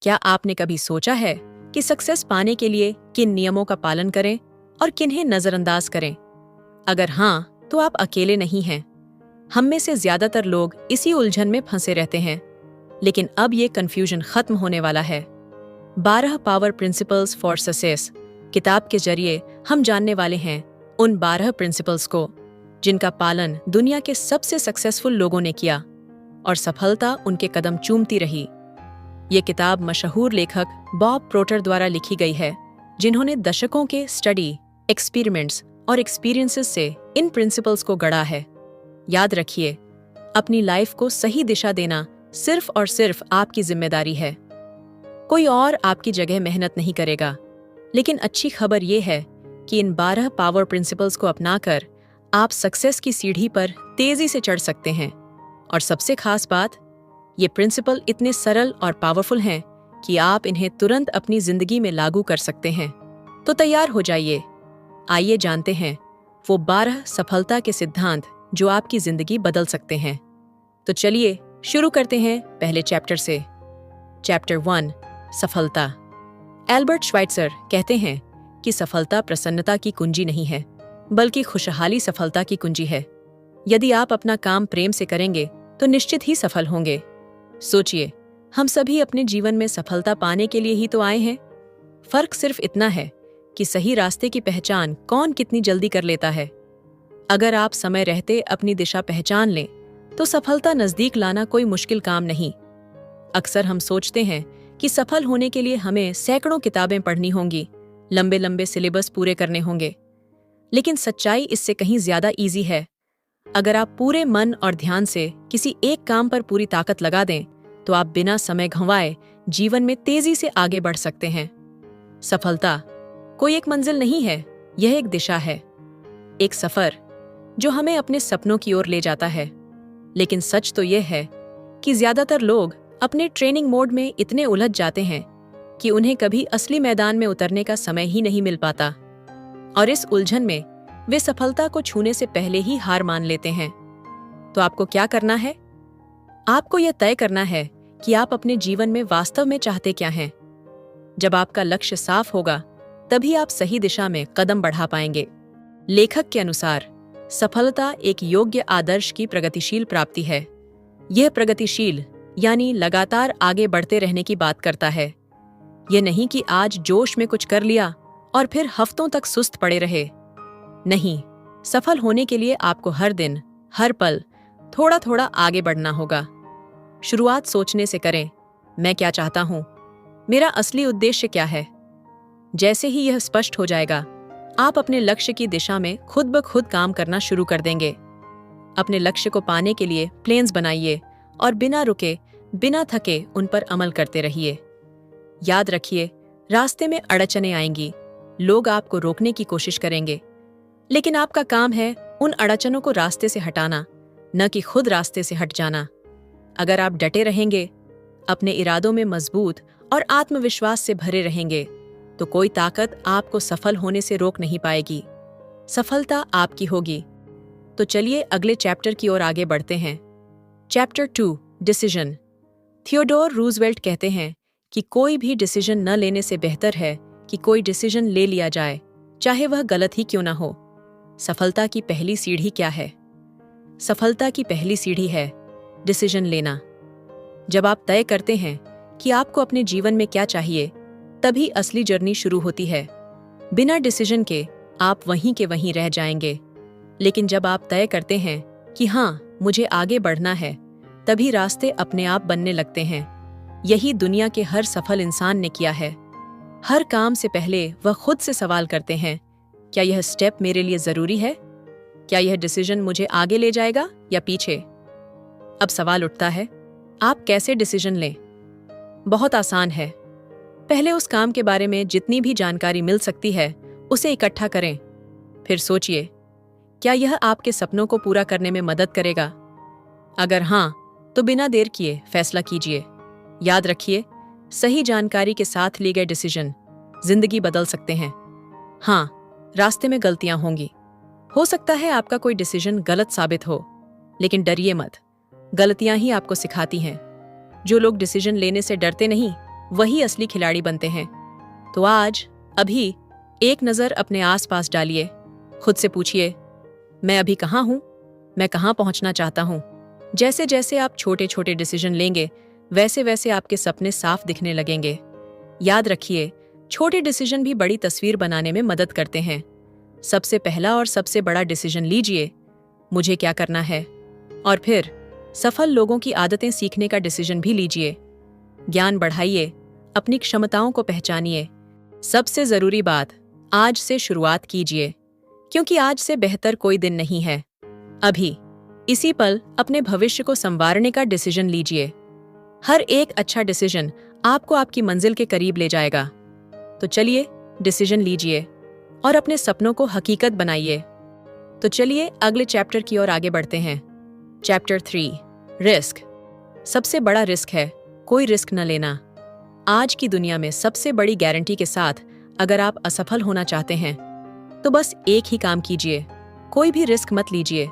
क्या आपने कभी सोचा है कि सक्सेस पाने के लिए किन नियमों का पालन करें और किन्हें नजरअंदाज करें? अगर हाँ, तो आप अकेले नहीं हैं। हम में से ज्यादातर लोग इसी उलझन में फंसे रहते हैं, लेकिन अब ये कंफ्यूजन खत्म होने वाला है। 12 पावर प्रिंसिपल्स फॉर सक्सेस किताब के जरिए हम जानने वाले हैं उन 12 प्रिंसिपल्स को जिनका पालन दुनिया के सबसे सक्सेसफुल लोगों ने किया और सफलता उनके कदम चूमती रही। ये किताब मशहूर लेखक बॉब प्रोटर द्वारा लिखी गई है, जिन्होंने दशकों के स्टडी, एक्सपेरिमेंट्स और एक्सपीरियंसेस से इन प्रिंसिपल्स को गढ़ा है। याद रखिए, अपनी लाइफ को सही दिशा देना सिर्फ और सिर्फ आपकी जिम्मेदारी है। कोई और आपकी जगह मेहनत नहीं करेगा। लेकिन अच्छी खबर ये है कि इन 12 पावर प्रिंसिपल्स को अपनाकर आप सक्सेस की सीढ़ी पर तेजी से चढ़ सकते हैं। और सबसे खास बात, ये प्रिंसिपल इतने सरल और पावरफुल हैं कि आप इन्हें तुरंत अपनी जिंदगी में लागू कर सकते हैं। तो तैयार हो जाइए, आइए जानते हैं वो 12 सफलता के सिद्धांत जो आपकी जिंदगी बदल सकते हैं। तो चलिए शुरू करते हैं पहले चैप्टर से। चैप्टर 1, सफलता। एल्बर्ट श्वाइट्जर कहते हैं कि सफलता प्रसन्नता की कुंजी नहीं है, बल्कि खुशहाली सफलता की कुंजी है। यदि आप अपना काम प्रेम से करेंगे तो निश्चित ही सफल होंगे। सोचिए, हम सभी अपने जीवन में सफलता पाने के लिए ही तो आए हैं। फर्क सिर्फ इतना है कि सही रास्ते की पहचान कौन कितनी जल्दी कर लेता है। अगर आप समय रहते अपनी दिशा पहचान लें तो सफलता नजदीक लाना कोई मुश्किल काम नहीं। अक्सर हम सोचते हैं कि सफल होने के लिए हमें सैकड़ों किताबें पढ़नी होंगी, लंबे लंबे सिलेबस पूरे करने होंगे। लेकिन सच्चाई इससे कहीं ज्यादा इजी है। अगर आप पूरे मन और ध्यान से किसी एक काम पर पूरी ताकत लगा दें तो आप बिना समय गंवाए जीवन में तेजी से आगे बढ़ सकते हैं। सफलता कोई एक मंजिल नहीं है, यह एक दिशा है, एक सफर जो हमें अपने सपनों की ओर ले जाता है। लेकिन सच तो यह है कि ज्यादातर लोग अपने ट्रेनिंग मोड में इतने उलझ जाते हैं कि उन्हें कभी असली मैदान में उतरने का समय ही नहीं मिल पाता, और इस उलझन में वे सफलता को छूने से पहले ही हार मान लेते हैं। तो आपको क्या करना है? आपको यह तय करना है कि आप अपने जीवन में वास्तव में चाहते क्या हैं। जब आपका लक्ष्य साफ होगा, तभी आप सही दिशा में कदम बढ़ा पाएंगे। लेखक के अनुसार सफलता एक योग्य आदर्श की प्रगतिशील प्राप्ति है। यह प्रगतिशील यानी लगातार आगे बढ़ते रहने की बात करता है। यह नहीं कि आज जोश में कुछ कर लिया और फिर हफ्तों तक सुस्त पड़े रहे। नहीं, सफल होने के लिए आपको हर दिन, हर पल थोड़ा थोड़ा आगे बढ़ना होगा। शुरुआत सोचने से करें, मैं क्या चाहता हूं, मेरा असली उद्देश्य क्या है। जैसे ही यह स्पष्ट हो जाएगा, आप अपने लक्ष्य की दिशा में खुद ब खुद काम करना शुरू कर देंगे। अपने लक्ष्य को पाने के लिए प्लान्स बनाइए और बिना रुके, बिना थके उन पर अमल करते रहिए। याद रखिए, रास्ते में अड़चनें आएंगी, लोग आपको रोकने की कोशिश करेंगे, लेकिन आपका काम है उन अड़चनों को रास्ते से हटाना, न कि खुद रास्ते से हट जाना। अगर आप डटे रहेंगे, अपने इरादों में मजबूत और आत्मविश्वास से भरे रहेंगे, तो कोई ताकत आपको सफल होने से रोक नहीं पाएगी। सफलता आपकी होगी। तो चलिए अगले चैप्टर की ओर आगे बढ़ते हैं। Chapter 2, decision. थियोडोर रूजवेल्ट कहते हैं कि कोई भी डिसीजन न लेने से बेहतर है कि कोई डिसीजन ले लिया जाए, चाहे वह गलत ही क्यों ना हो। सफलता की पहली सीढ़ी क्या है? सफलता की पहली सीढ़ी है डिसीजन लेना। जब आप तय करते हैं कि आपको अपने जीवन में क्या चाहिए, तभी असली जर्नी शुरू होती है। बिना डिसीजन के आप वहीं के वहीं रह जाएंगे। लेकिन जब आप तय करते हैं कि हाँ, मुझे आगे बढ़ना है, तभी रास्ते अपने आप बनने लगते हैं। यही दुनिया के हर सफल इंसान ने किया है। हर काम से पहले वह खुद से सवाल करते हैं, क्या यह स्टेप मेरे लिए जरूरी है? क्या यह डिसीजन मुझे आगे ले जाएगा या पीछे? अब सवाल उठता है, आप कैसे डिसीजन लें? बहुत आसान है। पहले उस काम के बारे में जितनी भी जानकारी मिल सकती है, उसे इकट्ठा करें। फिर सोचिए, क्या यह आपके सपनों को पूरा करने में मदद करेगा? अगर हाँ, तो बिना देर किए फैसला कीजिए। याद रखिए, सही जानकारी के साथ लिए गए डिसीजन जिंदगी बदल सकते हैं। हाँ, रास्ते में गलतियां होंगी। हो सकता है आपका कोई डिसीजन गलत साबित हो, लेकिन डरिए मत, गलतियां ही आपको सिखाती हैं। जो लोग डिसीजन लेने से डरते नहीं, वही असली खिलाड़ी बनते हैं। तो आज, अभी एक नज़र अपने आसपास डालिए। खुद से पूछिए, मैं अभी कहाँ हूँ? मैं कहाँ पहुँचना चाहता हूँ? जैसे जैसे आप छोटे छोटे डिसीजन लेंगे, वैसे वैसे आपके सपने साफ दिखने लगेंगे। याद रखिए, छोटे डिसीजन भी बड़ी तस्वीर बनाने में मदद करते हैं। सबसे पहला और सबसे बड़ा डिसीजन लीजिए, मुझे क्या करना है। और फिर सफल लोगों की आदतें सीखने का डिसीजन भी लीजिए। ज्ञान बढ़ाइए, अपनी क्षमताओं को पहचानिए। सबसे जरूरी बात, आज से शुरुआत कीजिए, क्योंकि आज से बेहतर कोई दिन नहीं है। अभी इसी पल अपने भविष्य को संवारने का डिसीजन लीजिए। हर एक अच्छा डिसीजन आपको आपकी मंजिल के करीब ले जाएगा। तो चलिए, डिसीजन लीजिए और अपने सपनों को हकीकत बनाइए। तो चलिए अगले चैप्टर की ओर आगे बढ़ते हैं। Chapter 3, risk. सबसे बड़ा रिस्क है कोई रिस्क न लेना। आज की दुनिया में सबसे बड़ी गारंटी के साथ अगर आप असफल होना चाहते हैं तो बस एक ही काम कीजिए, कोई भी रिस्क मत लीजिए।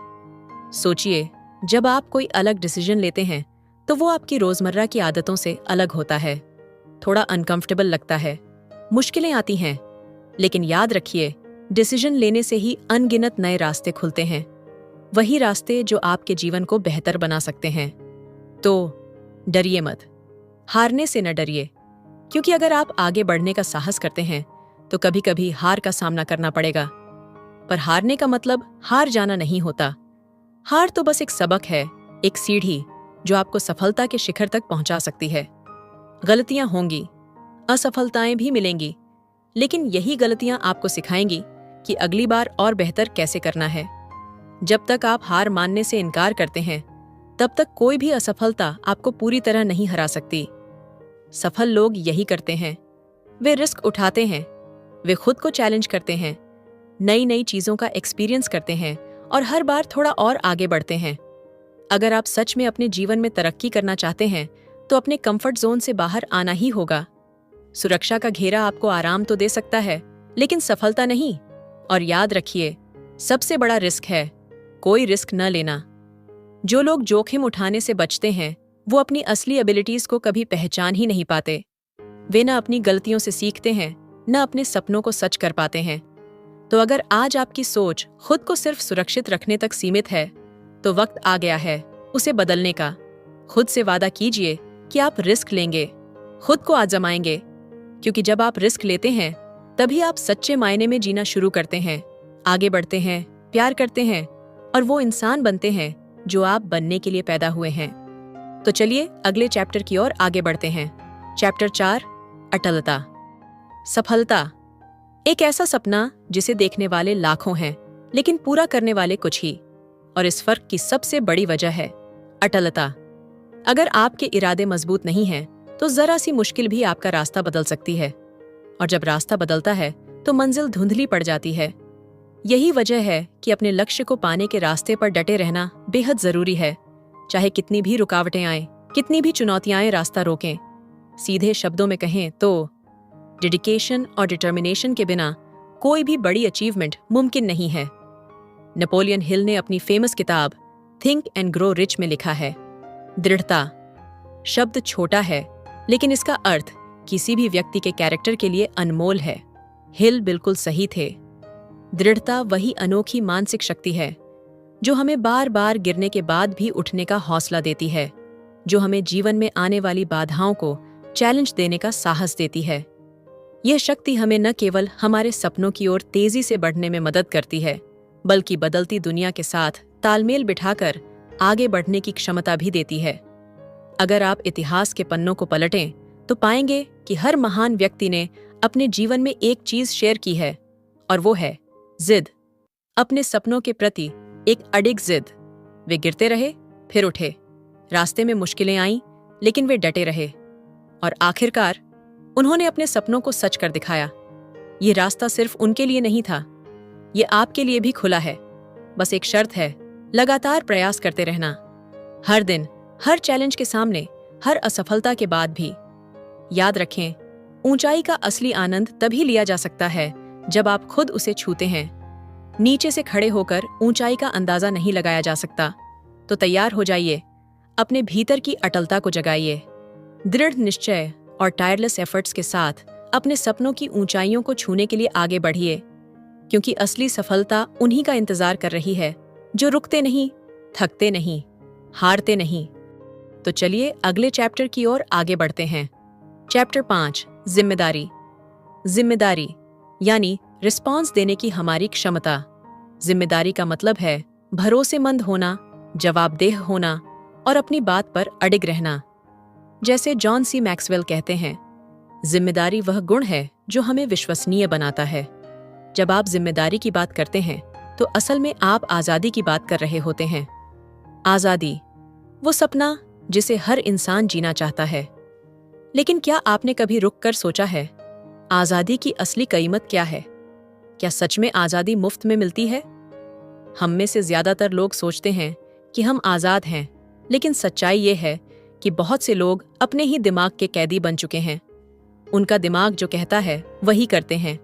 सोचिए, जब आप कोई अलग डिसीजन लेते हैं तो वो आपकी रोजमर्रा की आदतों से अलग होता है। थोड़ा अनकंफर्टेबल लगता है, मुश्किलें आती हैं, लेकिन याद रखिए, डिसीजन लेने से ही अनगिनत नए रास्ते खुलते हैं। वही रास्ते जो आपके जीवन को बेहतर बना सकते हैं। तो डरिए मत, हारने से न डरिए, क्योंकि अगर आप आगे बढ़ने का साहस करते हैं तो कभी कभी हार का सामना करना पड़ेगा। पर हारने का मतलब हार जाना नहीं होता। हार तो बस एक सबक है, एक सीढ़ी जो आपको सफलता के शिखर तक पहुंचा सकती है। गलतियां होंगी, असफलताएं भी मिलेंगी, लेकिन यही गलतियां आपको सिखाएंगी कि अगली बार और बेहतर कैसे करना है। जब तक आप हार मानने से इनकार करते हैं, तब तक कोई भी असफलता आपको पूरी तरह नहीं हरा सकती। सफल लोग यही करते हैं, वे रिस्क उठाते हैं, वे खुद को चैलेंज करते हैं, नई नई चीजों का एक्सपीरियंस करते हैं और हर बार थोड़ा और आगे बढ़ते हैं। अगर आप सच में अपने जीवन में तरक्की करना चाहते हैं तो अपने कंफर्ट जोन से बाहर आना ही होगा। सुरक्षा का घेरा आपको आराम तो दे सकता है, लेकिन सफलता नहीं। और याद रखिए, सबसे बड़ा रिस्क है कोई रिस्क न लेना। जो लोग जोखिम उठाने से बचते हैं वो अपनी असली एबिलिटीज को कभी पहचान ही नहीं पाते। वे न अपनी गलतियों से सीखते हैं, न अपने सपनों को सच कर पाते हैं। तो अगर आज आपकी सोच खुद को सिर्फ सुरक्षित रखने तक सीमित है तो वक्त आ गया है उसे बदलने का। खुद से वादा कीजिए कि आप रिस्क लेंगे, खुद को आजमाएंगे, क्योंकि जब आप रिस्क लेते हैं तभी आप सच्चे मायने में जीना शुरू करते हैं, आगे बढ़ते हैं, प्यार करते हैं और वो इंसान बनते हैं जो आप बनने के लिए पैदा हुए हैं। तो चलिए अगले चैप्टर की ओर आगे बढ़ते हैं। चैप्टर 4, अटलता। सफलता एक ऐसा सपना जिसे देखने वाले लाखों हैं, लेकिन पूरा करने वाले कुछ ही। और इस फर्क की सबसे बड़ी वजह है अटलता। अगर आपके इरादे मजबूत नहीं हैं, तो जरा सी मुश्किल भी आपका रास्ता बदल सकती है। और जब रास्ता बदलता है तो मंजिल धुंधली पड़ जाती है। यही वजह है कि अपने लक्ष्य को पाने के रास्ते पर डटे रहना बेहद जरूरी है, चाहे कितनी भी रुकावटें आएं, कितनी भी चुनौतियां रास्ता रोकें। सीधे शब्दों में कहें तो डेडिकेशन और डिटर्मिनेशन के बिना कोई भी बड़ी अचीवमेंट मुमकिन नहीं है। नेपोलियन हिल ने अपनी फेमस किताब थिंक एंड ग्रो रिच में लिखा है, दृढ़ता। शब्द छोटा है, लेकिन इसका अर्थ किसी भी व्यक्ति के कैरेक्टर के लिए अनमोल है। हिल बिल्कुल सही थे। दृढ़ता वही अनोखी मानसिक शक्ति है जो हमें बार बार गिरने के बाद भी उठने का हौसला देती है, जो हमें जीवन में आने वाली बाधाओं को चैलेंज देने का साहस देती है। यह शक्ति हमें न केवल हमारे सपनों की ओर तेजी से बढ़ने में मदद करती है, बल्कि बदलती दुनिया के साथ तालमेल बिठाकर आगे बढ़ने की क्षमता भी देती है। अगर आप इतिहास के पन्नों को पलटें तो पाएंगे कि हर महान व्यक्ति ने अपने जीवन में एक चीज शेयर की है, और वो है जिद। अपने सपनों के प्रति एक अडिग जिद। वे गिरते रहे, फिर उठे, रास्ते में मुश्किलें आईं, लेकिन वे डटे रहे और आखिरकार उन्होंने अपने सपनों को सच कर दिखाया। ये रास्ता सिर्फ उनके लिए नहीं था, ये आपके लिए भी खुला है। बस एक शर्त है, लगातार प्रयास करते रहना, हर दिन, हर चैलेंज के सामने, हर असफलता के बाद भी। याद रखें, ऊंचाई का असली आनंद तभी लिया जा सकता है जब आप खुद उसे छूते हैं। नीचे से खड़े होकर ऊंचाई का अंदाजा नहीं लगाया जा सकता। तो तैयार हो जाइए, अपने भीतर की अटलता को जगाइए। दृढ़ निश्चय और टायरलेस एफर्ट्स के साथ अपने सपनों की ऊंचाइयों को छूने के लिए आगे बढ़िए, क्योंकि असली सफलता उन्हीं का इंतजार कर रही है जो रुकते नहीं, थकते नहीं, हारते नहीं। तो चलिए अगले चैप्टर की ओर आगे बढ़ते हैं। चैप्टर 5, जिम्मेदारी। जिम्मेदारी यानी रिस्पॉन्स देने की हमारी क्षमता। जिम्मेदारी का मतलब है भरोसेमंद होना, जवाबदेह होना और अपनी बात पर अडिग रहना। जैसे जॉन सी मैक्सवेल कहते हैं, जिम्मेदारी वह गुण है जो हमें विश्वसनीय बनाता है। जब आप जिम्मेदारी की बात करते हैं तो असल में आप आज़ादी की बात कर रहे होते हैं। आज़ादी, वो सपना जिसे हर इंसान जीना चाहता है। लेकिन क्या आपने कभी रुक कर सोचा है, आज़ादी की असली कीमत क्या है? क्या सच में आज़ादी मुफ्त में मिलती है? हम में से ज्यादातर लोग सोचते हैं कि हम आज़ाद हैं, लेकिन सच्चाई ये है कि बहुत से लोग अपने ही दिमाग के कैदी बन चुके हैं। उनका दिमाग जो कहता है वही करते हैं,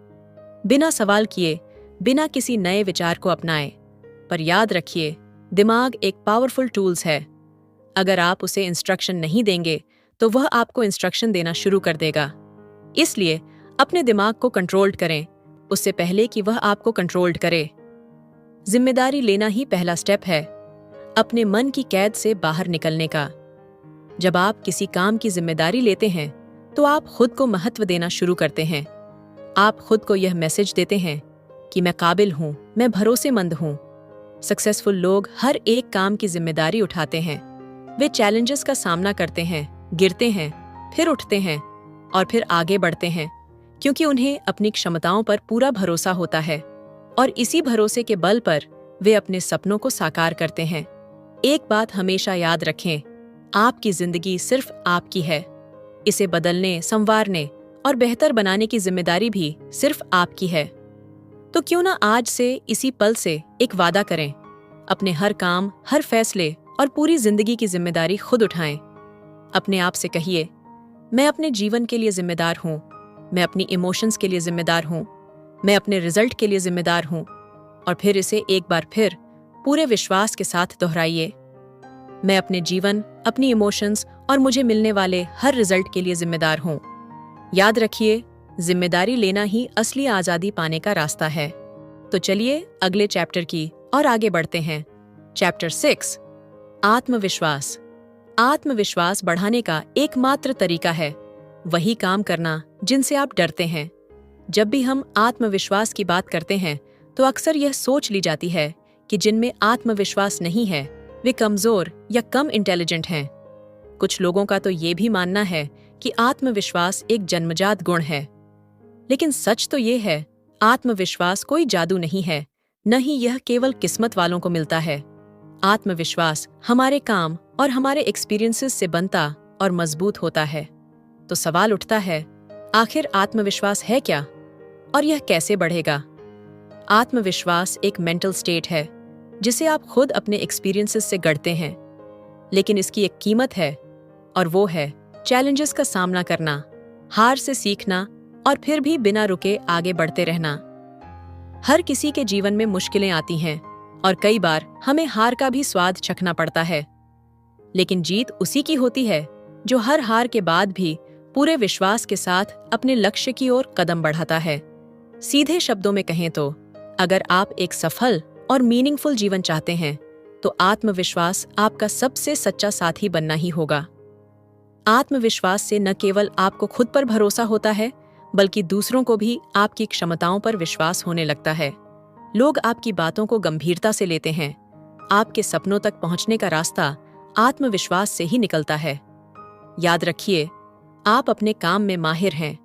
बिना सवाल किए, बिना किसी नए विचार को अपनाए। पर याद रखिए, दिमाग एक पावरफुल टूल्स है। अगर आप उसे इंस्ट्रक्शन नहीं देंगे तो वह आपको इंस्ट्रक्शन देना शुरू कर देगा। इसलिए अपने दिमाग को कंट्रोल्ड करें उससे पहले कि वह आपको कंट्रोल्ड करे। जिम्मेदारी लेना ही पहला स्टेप है अपने मन की कैद से बाहर निकलने का। जब आप किसी काम की जिम्मेदारी लेते हैं तो आप खुद को महत्व देना शुरू करते हैं। आप खुद को यह मैसेज देते हैं कि मैं काबिल हूं, मैं भरोसेमंद हूं। सक्सेसफुल लोग हर एक काम की जिम्मेदारी उठाते हैं। वे चैलेंजेस का सामना करते हैं, गिरते हैं, फिर उठते हैं और फिर आगे बढ़ते हैं, क्योंकि उन्हें अपनी क्षमताओं पर पूरा भरोसा होता है और इसी भरोसे के बल पर वे अपने सपनों को साकार करते हैं। एक बात हमेशा याद रखें, आपकी जिंदगी सिर्फ आपकी है। इसे बदलने, संवारने और बेहतर बनाने की जिम्मेदारी भी सिर्फ आपकी है। तो क्यों ना आज से, इसी पल से एक वादा करें, अपने हर काम, हर फैसले और पूरी जिंदगी की जिम्मेदारी खुद उठाएं। अपने आप से कहिए, मैं अपने जीवन के लिए जिम्मेदार हूं, मैं अपनी इमोशंस के लिए जिम्मेदार हूं, मैं अपने रिजल्ट के लिए जिम्मेदार हूं। और फिर इसे एक बार फिर पूरे विश्वास के साथ दोहराइए, मैं अपने जीवन, अपनी इमोशंस और मुझे मिलने वाले हर रिजल्ट के लिए जिम्मेदार हूं। याद रखिए, जिम्मेदारी लेना ही असली आज़ादी पाने का रास्ता है। तो चलिए अगले चैप्टर की और आगे बढ़ते हैं। चैप्टर 6, आत्मविश्वास। आत्मविश्वास बढ़ाने का एकमात्र तरीका है वही काम करना जिनसे आप डरते हैं। जब भी हम आत्मविश्वास की बात करते हैं तो अक्सर यह सोच ली जाती है कि जिनमें आत्मविश्वास नहीं है वे कमजोर या कम इंटेलिजेंट हैं। कुछ लोगों का तो ये भी मानना है कि आत्मविश्वास एक जन्मजात गुण है। लेकिन सच तो ये है, आत्मविश्वास कोई जादू नहीं है, न ही यह केवल किस्मत वालों को मिलता है। आत्मविश्वास हमारे काम और हमारे एक्सपीरियंसेस से बनता और मजबूत होता है। तो सवाल उठता है, आखिर आत्मविश्वास है क्या और यह कैसे बढ़ेगा? आत्मविश्वास एक मेंटल स्टेट है जिसे आप खुद अपने एक्सपीरियंसेस से गढ़ते हैं। लेकिन इसकी एक कीमत है और वो है चैलेंजेस का सामना करना, हार से सीखना और फिर भी बिना रुके आगे बढ़ते रहना। हर किसी के जीवन में मुश्किलें आती हैं और कई बार हमें हार का भी स्वाद चखना पड़ता है। लेकिन जीत उसी की होती है जो हर हार के बाद भी पूरे विश्वास के साथ अपने लक्ष्य की ओर कदम बढ़ाता है। सीधे शब्दों में कहें तो अगर आप एक सफल और मीनिंगफुल जीवन चाहते हैं तो आत्मविश्वास आपका सबसे सच्चा साथी बनना ही होगा। आत्मविश्वास से न केवल आपको खुद पर भरोसा होता है बल्कि दूसरों को भी आपकी क्षमताओं पर विश्वास होने लगता है। लोग आपकी बातों को गंभीरता से लेते हैं। आपके सपनों तक पहुंचने का रास्ता आत्मविश्वास से ही निकलता है। याद रखिए, आप अपने काम में माहिर हैं।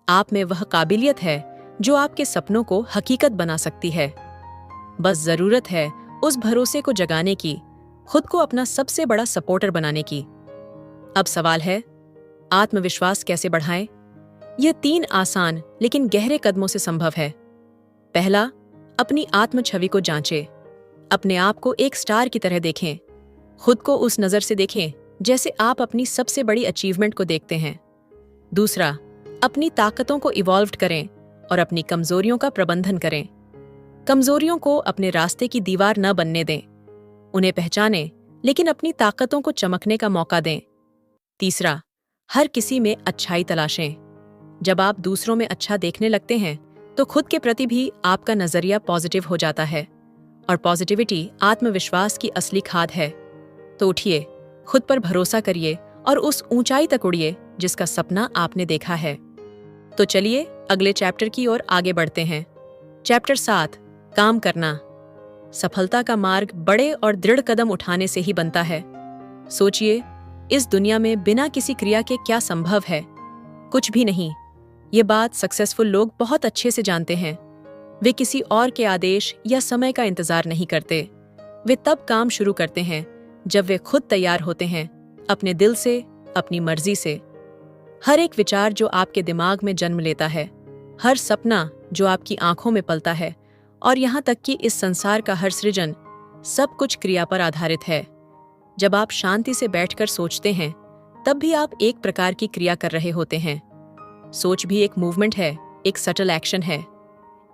आप में वह काबिलियत है जो आपके सपनों को हकीकत बना सकती है। बस जरूरत है उस भरोसे को जगाने की, खुद को अपना सबसे बड़ा सपोर्टर बनाने की। अब सवाल है, आत्मविश्वास कैसे बढ़ाएं? यह 3 आसान लेकिन गहरे कदमों से संभव है। पहला, अपनी आत्म छवि को जांचें। अपने आप को एक स्टार की तरह देखें। खुद को उस नजर से देखें जैसे आप अपनी सबसे बड़ी अचीवमेंट को देखते हैं। दूसरा, अपनी ताकतों को इवॉल्व करें और अपनी कमजोरियों का प्रबंधन करें। कमजोरियों को अपने रास्ते की दीवार न बनने दें। उन्हें पहचानें लेकिन अपनी ताकतों को चमकने का मौका दें। तीसरा, हर किसी में अच्छाई तलाशें। जब आप दूसरों में अच्छा देखने लगते हैं तो खुद के प्रति भी आपका नजरिया पॉजिटिव हो जाता है, और पॉजिटिविटी आत्मविश्वास की असली खाद है। तो उठिए, खुद पर भरोसा करिए और उस ऊंचाई तक उड़िए जिसका सपना आपने देखा है। तो चलिए अगले चैप्टर की ओर आगे बढ़ते हैं। चैप्टर 7, काम करना। सफलता का मार्ग बड़े और दृढ़ कदम उठाने से ही बनता है। सोचिए, इस दुनिया में बिना किसी क्रिया के क्या संभव है? कुछ भी नहीं। ये बात सक्सेसफुल लोग बहुत अच्छे से जानते हैं। वे किसी और के आदेश या समय का इंतजार नहीं करते। वे तब काम शुरू करते हैं जब वे खुद तैयार होते हैं, अपने दिल से, अपनी मर्जी से। हर एक विचार जो आपके दिमाग में जन्म लेता है, हर सपना जो आपकी आंखों में पलता है, और यहाँ तक कि इस संसार का हर सृजन, सब कुछ क्रिया पर आधारित है। जब आप शांति से बैठकर सोचते हैं, तब भी आप एक प्रकार की क्रिया कर रहे होते हैं। सोच भी एक मूवमेंट है, एक सटल एक्शन है।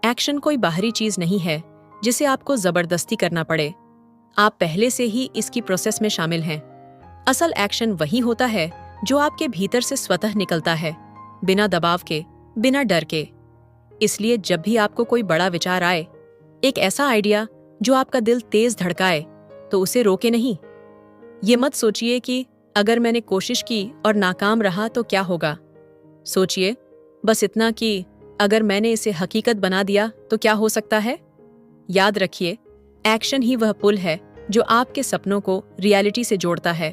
एक्शन कोई बाहरी चीज नहीं है जिसे आपको जबरदस्ती करना पड़े। आप पहले से ही इसकी प्रोसेस में शामिल हैं। असल एक्शन वही होता है जो आपके भीतर से स्वतः निकलता है, बिना दबाव के, बिना डर के। इसलिए जब भी आपको कोई बड़ा विचार आए, एक ऐसा आइडिया जो आपका दिल तेज धड़काए, तो उसे रोके नहीं। ये मत सोचिए कि अगर मैंने कोशिश की और नाकाम रहा तो क्या होगा। सोचिए बस इतना कि अगर मैंने इसे हकीकत बना दिया तो क्या हो सकता है। याद रखिए, एक्शन ही वह पुल है जो आपके सपनों को रियलिटी से जोड़ता है।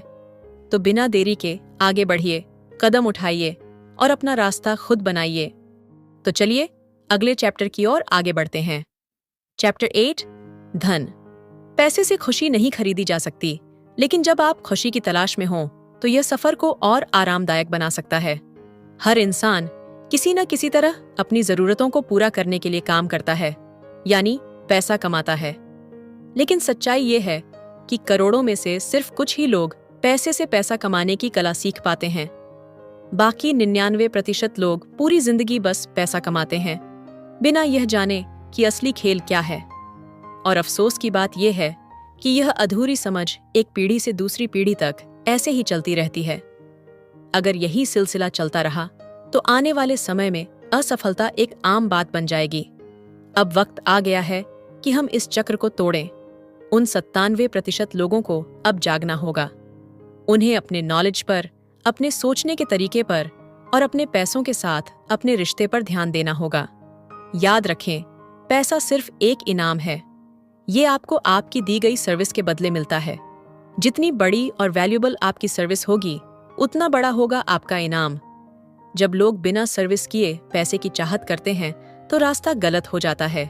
तो बिना देरी के आगे बढ़िए, कदम उठाइए और अपना रास्ता खुद बनाइए। तो चलिए अगले चैप्टर की ओर आगे बढ़ते हैं। चैप्टर 8, धन। पैसे से खुशी नहीं खरीदी जा सकती, लेकिन जब आप खुशी की तलाश में हों तो यह सफर को और आरामदायक बना सकता है। हर इंसान किसी न किसी तरह अपनी जरूरतों को पूरा करने के लिए काम करता है, यानी पैसा कमाता है। लेकिन सच्चाई ये है कि करोड़ों में से सिर्फ कुछ ही लोग पैसे से पैसा कमाने की कला सीख पाते हैं। बाकी 99% लोग पूरी जिंदगी बस पैसा कमाते हैं, बिना यह जाने कि असली खेल क्या है। और अफसोस की बात यह है कि यह अधूरी समझ एक पीढ़ी से दूसरी पीढ़ी तक ऐसे ही चलती रहती है। अगर यही सिलसिला चलता रहा तो आने वाले समय में असफलता एक आम बात बन जाएगी। अब वक्त आ गया है कि हम इस चक्र को तोड़ें। उन 97% लोगों को अब जागना होगा। उन्हें अपने नॉलेज पर, अपने सोचने के तरीके पर और अपने पैसों के साथ अपने रिश्ते पर ध्यान देना होगा। याद रखें, पैसा सिर्फ एक इनाम है। ये आपको आपकी दी गई सर्विस के बदले मिलता है। जितनी बड़ी और वैल्यूएबल आपकी सर्विस होगी, उतना बड़ा होगा आपका इनाम। जब लोग बिना सर्विस किए पैसे की चाहत करते हैं तो रास्ता गलत हो जाता है।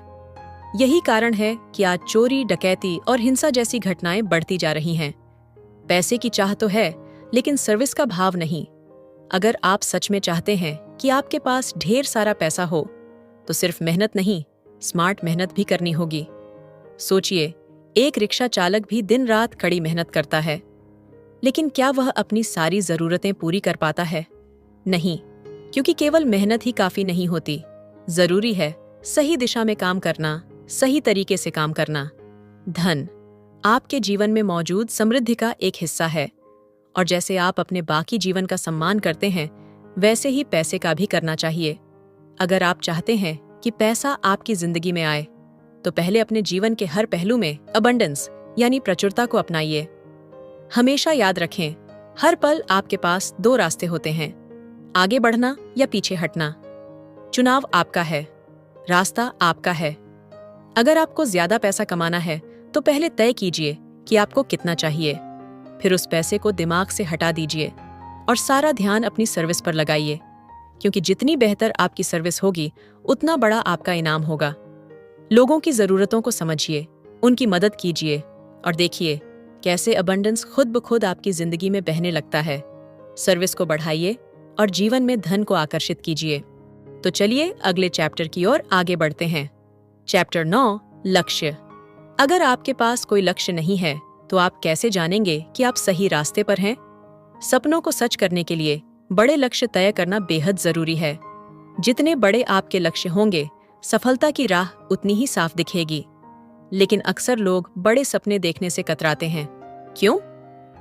यही कारण है कि आज चोरी, डकैती और हिंसा जैसी घटनाएं बढ़ती जा रही हैं। पैसे की चाह तो है, लेकिन सर्विस का भाव नहीं। अगर आप सच में चाहते हैं कि आपके पास ढेर सारा पैसा हो, तो सिर्फ मेहनत नहीं, स्मार्ट मेहनत भी करनी होगी। सोचिए, एक रिक्शा चालक भी दिन रात कड़ी मेहनत करता है, लेकिन क्या वह अपनी सारी जरूरतें पूरी कर पाता है? नहीं, क्योंकि केवल मेहनत ही काफी नहीं होती। जरूरी है सही दिशा में काम करना, सही तरीके से काम करना। धन आपके जीवन में मौजूद समृद्धि का एक हिस्सा है, और जैसे आप अपने बाकी जीवन का सम्मान करते हैं, वैसे ही पैसे का भी करना चाहिए। अगर आप चाहते हैं कि पैसा आपकी जिंदगी में आए, तो पहले अपने जीवन के हर पहलू में अबंडेंस यानी प्रचुरता को अपनाइए। हमेशा याद रखें, हर पल आपके पास 2 रास्ते होते हैं, आगे बढ़ना या पीछे हटना। चुनाव आपका है, रास्ता आपका है। अगर आपको ज्यादा पैसा कमाना है तो पहले तय कीजिए कि आपको कितना चाहिए। फिर उस पैसे को दिमाग से हटा दीजिए और सारा ध्यान अपनी सर्विस पर लगाइए, क्योंकि जितनी बेहतर आपकी सर्विस होगी, उतना बड़ा आपका इनाम होगा। लोगों की जरूरतों को समझिए, उनकी मदद कीजिए और देखिए कैसे अबंडेंस खुद ब खुद आपकी जिंदगी में बहने लगता है। सर्विस को बढ़ाइए और जीवन में धन को आकर्षित कीजिए। तो चलिए अगले चैप्टर की ओर आगे बढ़ते हैं। चैप्टर 9, लक्ष्य। अगर आपके पास कोई लक्ष्य नहीं है तो आप कैसे जानेंगे कि आप सही रास्ते पर हैं? सपनों को सच करने के लिए बड़े लक्ष्य तय करना बेहद जरूरी है। जितने बड़े आपके लक्ष्य होंगे, सफलता की राह उतनी ही साफ दिखेगी। लेकिन अक्सर लोग बड़े सपने देखने से कतराते हैं। क्यों?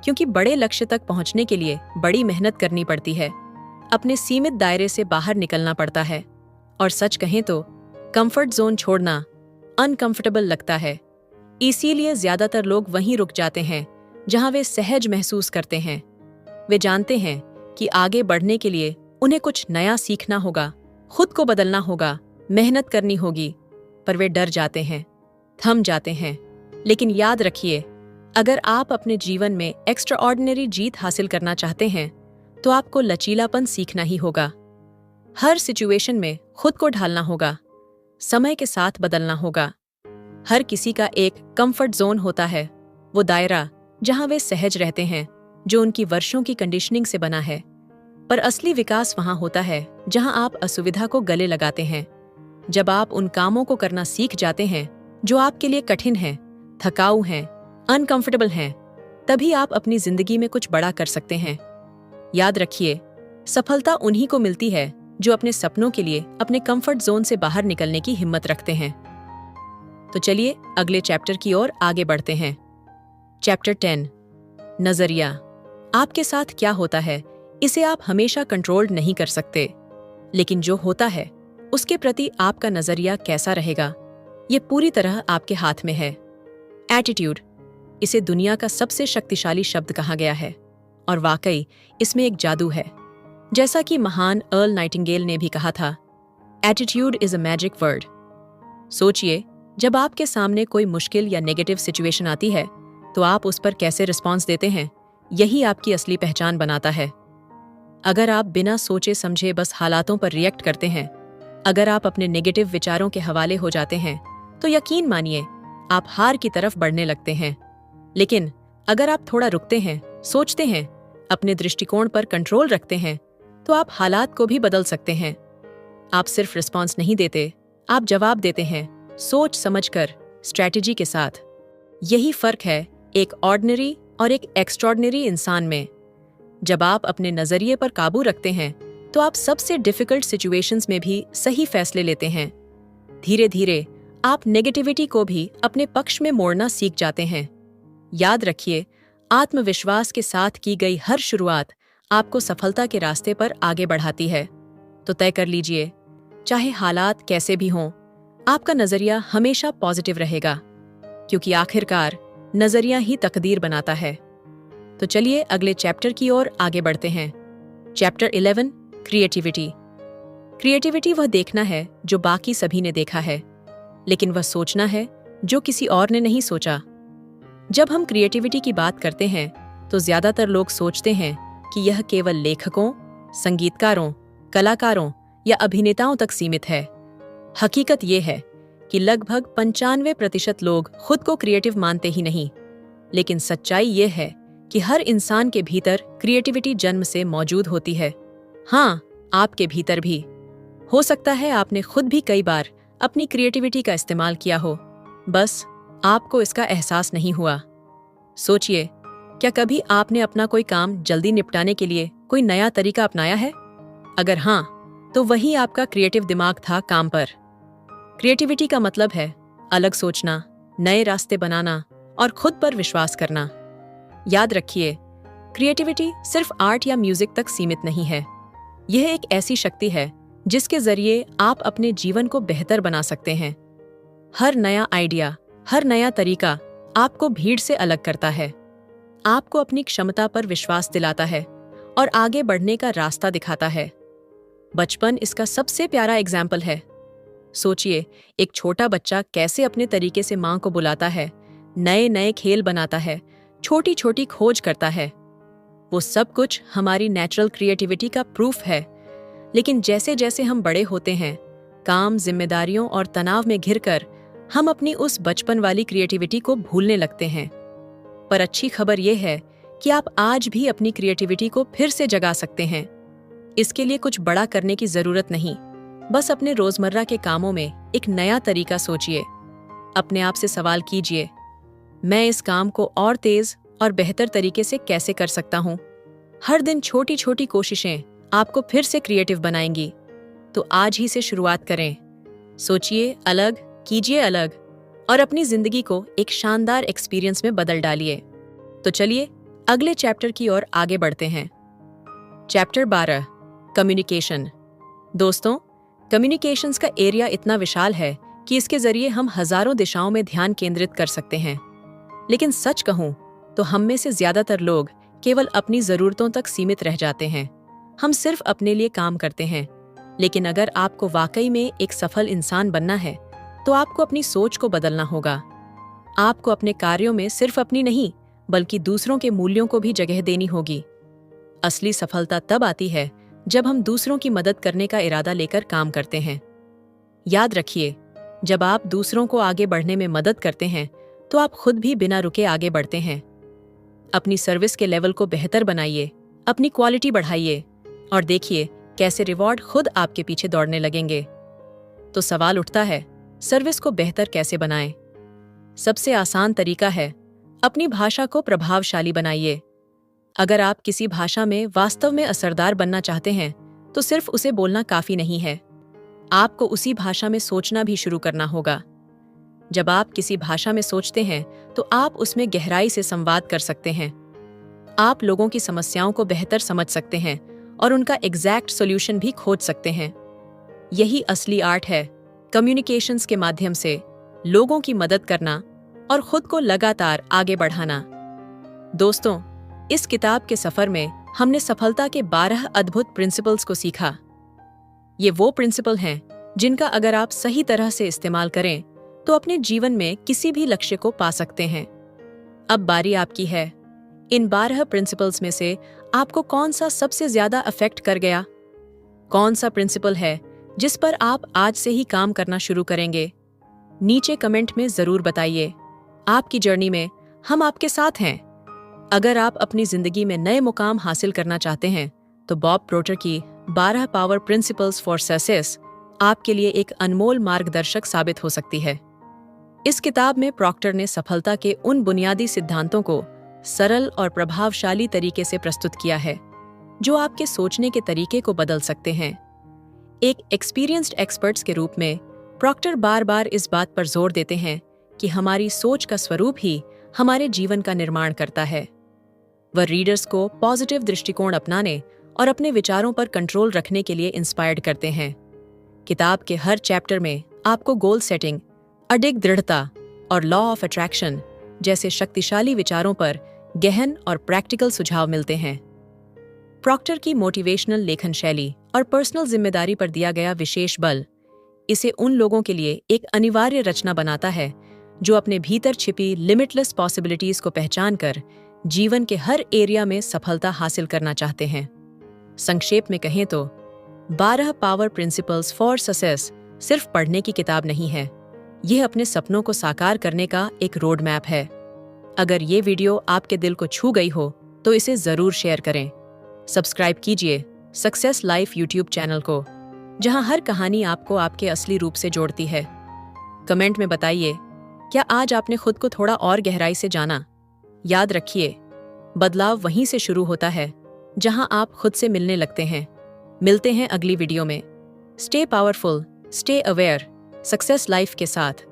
क्योंकि बड़े लक्ष्य तक पहुंचने के लिए बड़ी मेहनत करनी पड़ती है, अपने सीमित दायरे से बाहर निकलना पड़ता है। और सच कहें तो कंफर्ट जोन छोड़ना अनकंफर्टेबल लगता है। इसीलिए ज्यादातर लोग वहीं रुक जाते हैं जहां वे सहज महसूस करते हैं। वे जानते हैं कि आगे बढ़ने के लिए उन्हें कुछ नया सीखना होगा, खुद को बदलना होगा, मेहनत करनी होगी, पर वे डर जाते हैं, थम जाते हैं। लेकिन याद रखिए, अगर आप अपने जीवन में एक्स्ट्राऑर्डिनरी जीत हासिल करना चाहते हैं तो आपको लचीलापन सीखना ही होगा। हर सिचुएशन में खुद को ढालना होगा, समय के साथ बदलना होगा। हर किसी का एक कंफर्ट जोन होता है, वो दायरा जहां वे सहज रहते हैं, जो उनकी वर्षों की कंडीशनिंग से बना है। पर असली विकास वहां होता है जहां आप असुविधा को गले लगाते हैं। जब आप उन कामों को करना सीख जाते हैं जो आपके लिए कठिन हैं, थकाऊ हैं, अनकंफर्टेबल हैं, तभी आप अपनी जिंदगी में कुछ बड़ा कर सकते हैं। याद रखिए, सफलता उन्हीं को मिलती है जो अपने सपनों के लिए अपने कंफर्ट जोन से बाहर निकलने की हिम्मत रखते हैं। तो चलिए अगले चैप्टर की ओर आगे बढ़ते हैं। चैप्टर 10, नजरिया। आपके साथ क्या होता है इसे आप हमेशा कंट्रोल नहीं कर सकते, लेकिन जो होता है उसके प्रति आपका नजरिया कैसा रहेगा, ये पूरी तरह आपके हाथ में है। एटीट्यूड, इसे दुनिया का सबसे शक्तिशाली शब्द कहा गया है, और वाकई इसमें एक जादू है। जैसा कि महान अर्ल नाइटिंगेल ने भी कहा था, attitude is a magic word. सोचिए, जब आपके सामने कोई मुश्किल या नेगेटिव सिचुएशन आती है तो आप उस पर कैसे रिस्पॉन्स देते हैं, यही आपकी असली पहचान बनाता है। अगर आप बिना सोचे समझे बस हालातों पर रिएक्ट करते हैं, अगर आप अपने नेगेटिव विचारों के हवाले हो जाते हैं, तो यकीन मानिए आप हार की तरफ बढ़ने लगते हैं। लेकिन अगर आप थोड़ा रुकते हैं, सोचते हैं, अपने दृष्टिकोण पर कंट्रोल रखते हैं, तो आप हालात को भी बदल सकते हैं। आप सिर्फ रिस्पॉन्स नहीं देते, आप जवाब देते हैं, सोच समझकर, स्ट्रैटेजी के साथ। यही फर्क है एक ऑर्डिनरी और एक एक्स्ट्रॉर्डिनरी इंसान में। जब आप अपने नजरिए पर काबू रखते हैं तो आप सबसे डिफिकल्ट सिचुएशंस में भी सही फैसले लेते हैं। धीरे धीरे आप नेगेटिविटी को भी अपने पक्ष में मोड़ना सीख जाते हैं। याद रखिए, आत्मविश्वास के साथ की गई हर शुरुआत आपको सफलता के रास्ते पर आगे बढ़ाती है। तो तय कर लीजिए, चाहे हालात कैसे भी हों, आपका नजरिया हमेशा पॉजिटिव रहेगा, क्योंकि आखिरकार नजरिया ही तकदीर बनाता है। तो चलिए अगले चैप्टर की ओर आगे बढ़ते हैं। Chapter 11, creativity. क्रिएटिविटी वह देखना है जो बाकी सभी ने देखा है, लेकिन वह सोचना है जो किसी और ने नहीं सोचा। जब हम क्रिएटिविटी की बात करते हैं तो ज्यादातर लोग सोचते हैं कि यह केवल लेखकों, संगीतकारों, कलाकारों या अभिनेताओं तक सीमित है। हकीकत यह है कि लगभग 95% लोग खुद को क्रिएटिव मानते ही नहीं, लेकिन सच्चाई यह है कि हर इंसान के भीतर क्रिएटिविटी जन्म से मौजूद होती है। हाँ, आपके भीतर भी। हो सकता है आपने खुद भी कई बार अपनी क्रिएटिविटी का इस्तेमाल किया हो, बस आपको इसका एहसास नहीं हुआ। सोचिए, क्या कभी आपने अपना कोई काम जल्दी निपटाने के लिए कोई नया तरीका अपनाया है? अगर हाँ, तो वही आपका क्रिएटिव दिमाग था काम पर। क्रिएटिविटी का मतलब है अलग सोचना, नए रास्ते बनाना और खुद पर विश्वास करना। याद रखिए, क्रिएटिविटी सिर्फ आर्ट या म्यूजिक तक सीमित नहीं है। यह एक ऐसी शक्ति है जिसके जरिए आप अपने जीवन को बेहतर बना सकते हैं। हर नया आइडिया, हर नया तरीका आपको भीड़ से अलग करता है, आपको अपनी क्षमता पर विश्वास दिलाता है और आगे बढ़ने का रास्ता दिखाता है। बचपन इसका सबसे प्यारा एग्जाम्पल है। सोचिए, एक छोटा बच्चा कैसे अपने तरीके से माँ को बुलाता है, नए नए खेल बनाता है, छोटी छोटी खोज करता है। वो सब कुछ हमारी नेचुरल क्रिएटिविटी का प्रूफ है। लेकिन जैसे जैसे हम बड़े होते हैं, काम, जिम्मेदारियों और तनाव में घिरकर हम अपनी उस बचपन वाली क्रिएटिविटी को भूलने लगते हैं। पर अच्छी खबर यह है कि आप आज भी अपनी क्रिएटिविटी को फिर से जगा सकते हैं। इसके लिए कुछ बड़ा करने की जरूरत नहीं, बस अपने रोजमर्रा के कामों में एक नया तरीका सोचिए। अपने आप से सवाल कीजिए, मैं इस काम को और तेज और बेहतर तरीके से कैसे कर सकता हूँ? हर दिन छोटी छोटी कोशिशें आपको फिर से क्रिएटिव बनाएंगी। तो आज ही से शुरुआत करें। सोचिए अलग, कीजिए अलग और अपनी जिंदगी को एक शानदार एक्सपीरियंस में बदल डालिए। तो चलिए अगले चैप्टर की ओर आगे बढ़ते हैं। Chapter 12, communication. दोस्तों, कम्युनिकेशंस का एरिया इतना विशाल है कि इसके जरिए हम हजारों दिशाओं में ध्यान केंद्रित कर सकते हैं। लेकिन सच कहूं तो हम में से ज्यादातर लोग केवल अपनी जरूरतों तक सीमित रह जाते हैं। हम सिर्फ अपने लिए काम करते हैं। लेकिन अगर आपको वाकई में एक सफल इंसान बनना है तो आपको अपनी सोच को बदलना होगा। आपको अपने कार्यों में सिर्फ अपनी नहीं बल्कि दूसरों के मूल्यों को भी जगह देनी होगी। असली सफलता तब आती है जब हम दूसरों की मदद करने का इरादा लेकर काम करते हैं। याद रखिए, जब आप दूसरों को आगे बढ़ने में मदद करते हैं तो आप खुद भी बिना रुके आगे बढ़ते हैं। अपनी सर्विस के लेवल को बेहतर बनाइए, अपनी क्वालिटी बढ़ाइए और देखिए कैसे रिवॉर्ड खुद आपके पीछे दौड़ने लगेंगे। तो सवाल उठता है, सर्विस को बेहतर कैसे बनाएं? सबसे आसान तरीका है, अपनी भाषा को प्रभावशाली बनाइए। अगर आप किसी भाषा में वास्तव में असरदार बनना चाहते हैं तो सिर्फ उसे बोलना काफी नहीं है। आपको उसी भाषा में सोचना भी शुरू करना होगा। जब आप किसी भाषा में सोचते हैं तो आप उसमें गहराई से संवाद कर सकते हैं। आप लोगों की समस्याओं को बेहतर समझ सकते हैं और उनका एग्जैक्ट सॉल्यूशन भी खोज सकते हैं। यही असली आर्ट है, कम्युनिकेशंस के माध्यम से लोगों की मदद करना और खुद को लगातार आगे बढ़ाना। दोस्तों, इस किताब के सफर में हमने सफलता के 12 अद्भुत प्रिंसिपल्स को सीखा। ये वो प्रिंसिपल हैं जिनका अगर आप सही तरह से इस्तेमाल करें तो अपने जीवन में किसी भी लक्ष्य को पा सकते हैं। अब बारी आपकी है। इन 12 प्रिंसिपल्स में से आपको कौन सा सबसे ज्यादा अफेक्ट कर गया? कौन सा प्रिंसिपल है जिस पर आप आज से ही काम करना शुरू करेंगे? नीचे कमेंट में जरूर बताइए। आपकी जर्नी में हम आपके साथ हैं। अगर आप अपनी जिंदगी में नए मुकाम हासिल करना चाहते हैं तो बॉब प्रोटर की 12 पावर प्रिंसिपल्स फॉर सक्सेस आपके लिए एक अनमोल मार्गदर्शक साबित हो सकती है। इस किताब में प्रॉक्टर ने सफलता के उन बुनियादी सिद्धांतों को सरल और प्रभावशाली तरीके से प्रस्तुत किया है जो आपके सोचने के तरीके को बदल सकते हैं। एक एक्सपीरियंस्ड एक्सपर्ट्स के रूप में प्रॉक्टर बार बार इस बात पर जोर देते हैं कि हमारी सोच का स्वरूप ही हमारे जीवन का निर्माण करता है। वह रीडर्स को पॉजिटिव दृष्टिकोण अपनाने और अपने विचारों पर कंट्रोल रखने के लिए इंस्पायर्ड करते हैं। किताब के हर चैप्टर में आपको गोल सेटिंग, अडिग दृढ़ता और लॉ ऑफ अट्रैक्शन जैसे शक्तिशाली विचारों पर गहन और प्रैक्टिकल सुझाव मिलते हैं। प्रॉक्टर की मोटिवेशनल लेखन शैली और पर्सनल जिम्मेदारी पर दिया गया विशेष बल इसे उन लोगों के लिए एक अनिवार्य रचना बनाता है जो अपने भीतर छिपी लिमिटलेस पॉसिबिलिटीज को पहचानकर जीवन के हर एरिया में सफलता हासिल करना चाहते हैं। संक्षेप में कहें तो 12 पावर प्रिंसिपल्स फॉर सक्सेस सिर्फ पढ़ने की किताब नहीं है, यह अपने सपनों को साकार करने का एक रोड मैप है। अगर ये वीडियो आपके दिल को छू गई हो तो इसे जरूर शेयर करें। सब्सक्राइब कीजिए सक्सेस लाइफ यूट्यूब चैनल को, जहां हर कहानी आपको आपके असली रूप से जोड़ती है। कमेंट में बताइए, क्या आज आपने खुद को थोड़ा और गहराई से जाना? याद रखिए, बदलाव वहीं से शुरू होता है जहां आप खुद से मिलने लगते हैं। मिलते हैं अगली वीडियो में। Stay powerful, stay aware, success life के साथ।